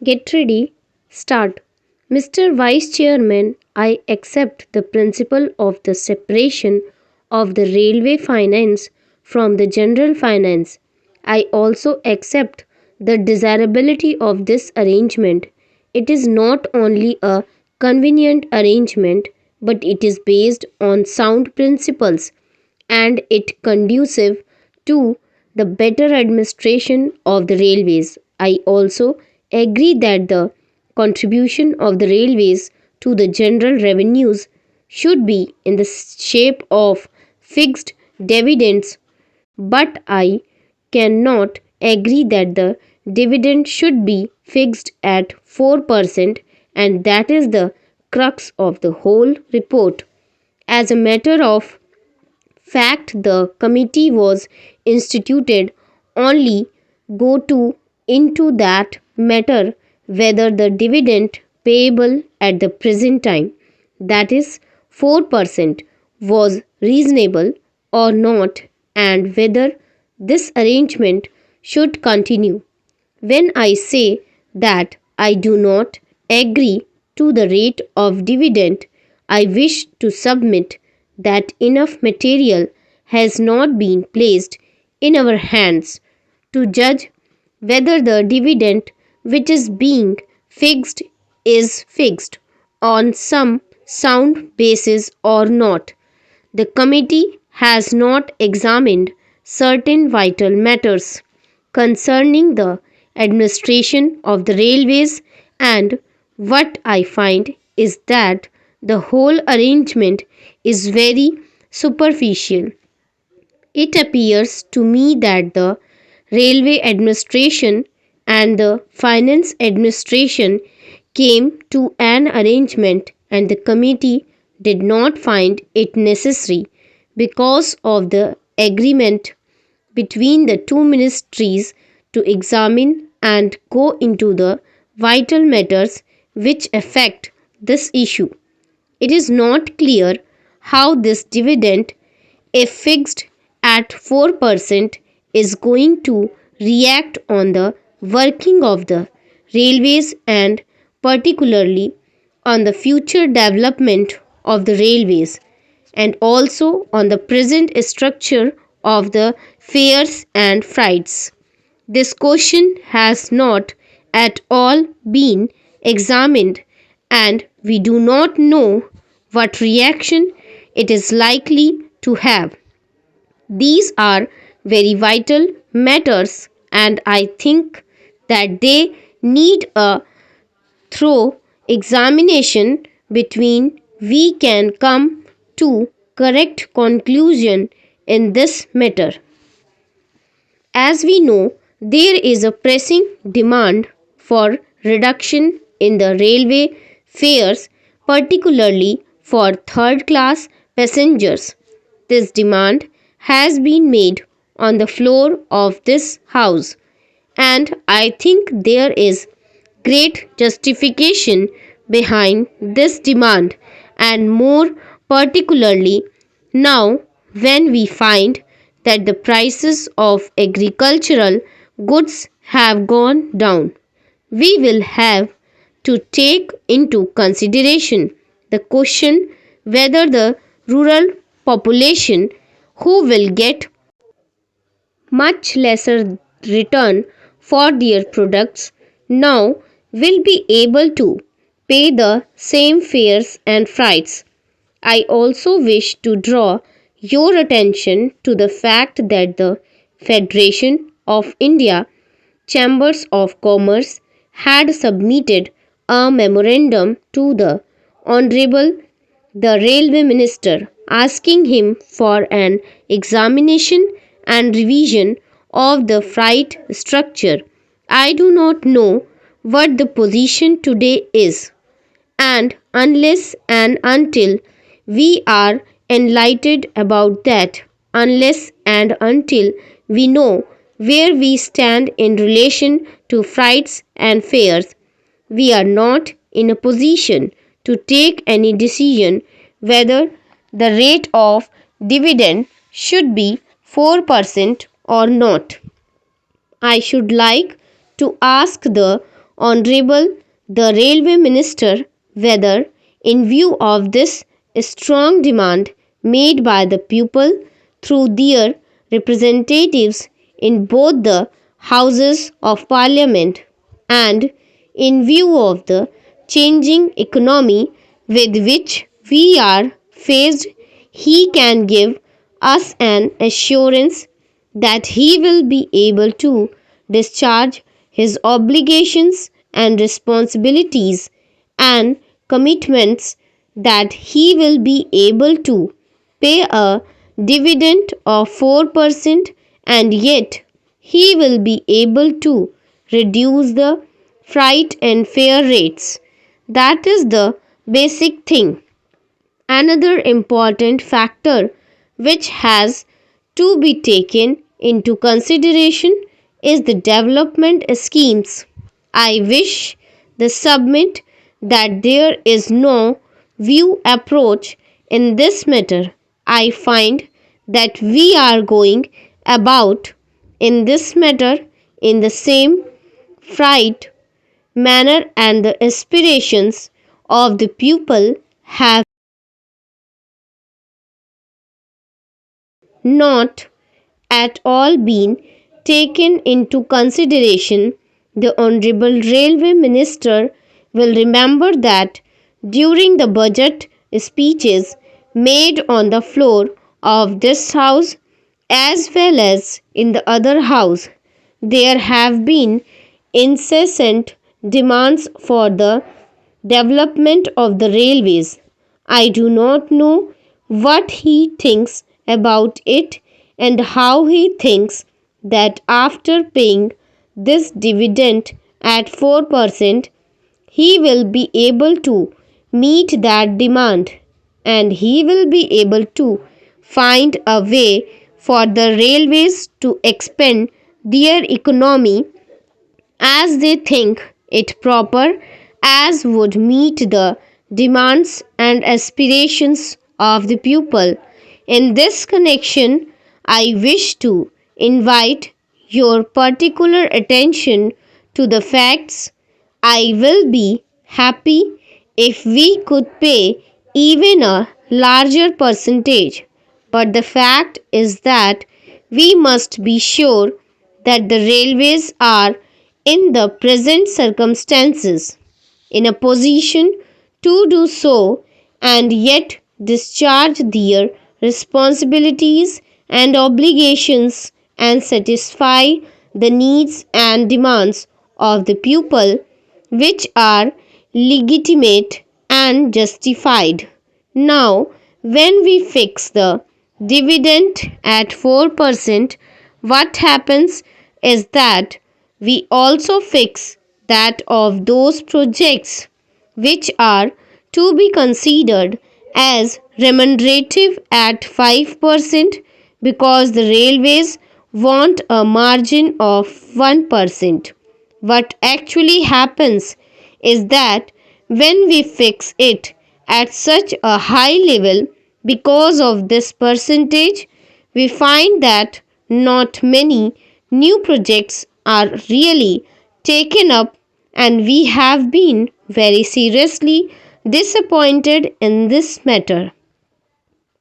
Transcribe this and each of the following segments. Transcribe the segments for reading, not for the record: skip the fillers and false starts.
Get ready, start. Mr. Vice Chairman, I accept the principle of the separation of the railway finance from the general finance. I also accept the desirability of this arrangement. It is not only a convenient arrangement, but it is based on sound principles and it conducive to the better administration of the railways. I also agree that the contribution of the railways to the general revenues should be in the shape of fixed dividends, but I cannot agree that the dividend should be fixed at 4%, and that is the crux of the whole report. As a matter of fact, the committee was instituted only go to into that matter whether the dividend payable at the present time, that is 4%, was reasonable or not, and whether this arrangement should continue. When I say that I do not agree to the rate of dividend, I wish to submit that enough material has not been placed in our hands to judge whether the dividend which is being fixed is fixed on some sound basis or not. The committee has not examined certain vital matters concerning the administration of the railways, and what I find is that the whole arrangement is very superficial. It appears to me that the railway administration and the finance administration came to an arrangement, and the committee did not find it necessary because of the agreement between the two ministries to examine and go into the vital matters which affect this issue. It is not clear how this dividend, if fixed at 4%, is going to react on the working of the railways and particularly on the future development of the railways and also on the present structure of the fares and freights. This question has not at all been examined, and we do not know what reaction it is likely to have. These are very vital matters, and I think that they need a through examination between we can come to correct conclusion in this matter. As we know, there is a pressing demand for reduction in the railway fares, particularly for third class passengers. This demand has been made on the floor of this house, and I think there is great justification behind this demand, and more particularly now when we find that the prices of agricultural goods have gone down. We will have to take into consideration the question whether the rural population, who will get much lesser return for their products, now will be able to pay the same fares and freights. I also wish to draw your attention to the fact that the Federation of India Chambers of Commerce had submitted a memorandum to the Honorable the Railway Minister asking him for an examination and revision of the freight structure. I do not know what the position today is, and unless and until we are enlightened about that, unless and until we know where we stand in relation to freights and fares, we are not in a position to take any decision whether the rate of dividend should be 4% or not. I should like to ask the Honorable the Railway Minister whether, in view of this strong demand made by the people through their representatives in both the Houses of Parliament, and in view of the changing economy with which we are faced, he can give us an assurance that he will be able to discharge his obligations and responsibilities and commitments, that he will be able to pay a dividend of 4%, and yet he will be able to reduce the freight and fare rates. That is the basic thing. Another important factor which has to be taken into consideration is the development schemes. I wish the submit that there is no view approach in this matter. I find that we are going about in this matter in the same fright manner, and the aspirations of the pupil have not at all been taken into consideration. The Honorable Railway Minister will remember that during the budget speeches made on the floor of this House as well as in the other House, there have been incessant demands for the development of the railways. I do not know what he thinks about it and how he thinks that after paying this dividend at 4%, he will be able to meet that demand, and he will be able to find a way for the railways to expand their economy as they think it proper, as would meet the demands and aspirations of the pupil. In this connection, I wish to invite your particular attention to the facts. I will be happy if we could pay even a larger percentage, but the fact is that we must be sure that the railways are, in the present circumstances, in a position to do so and yet discharge their responsibilities and obligations and satisfy the needs and demands of the pupil, which are legitimate and justified. Now, when we fix the dividend at 4%, what happens is that we also fix that of those projects which are to be considered as remunerative at 5%, because the railways want a margin of 1%. What actually happens is that when we fix it at such a high level because of this percentage, we find that not many new projects are really taken up, and we have been very seriously disappointed in this matter.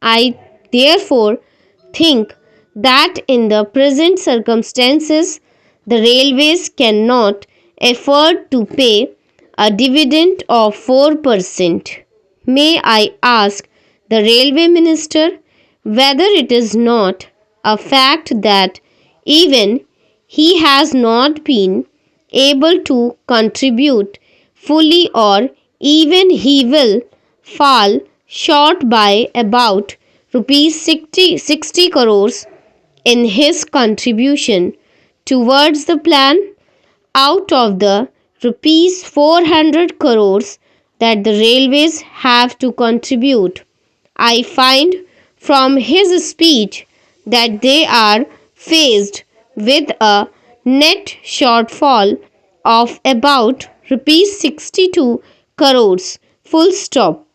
I therefore think that in the present circumstances, the railways cannot afford to pay a dividend of 4%. May I ask the Railway Minister whether it is not a fact that even he has not been able to contribute fully, or even he will fall short by about rupees 60 crores in his contribution towards the plan out of the rupees 400 crores that the railways have to contribute. I find from his speech that they are faced with a net shortfall of about rupees 62 crores, full stop.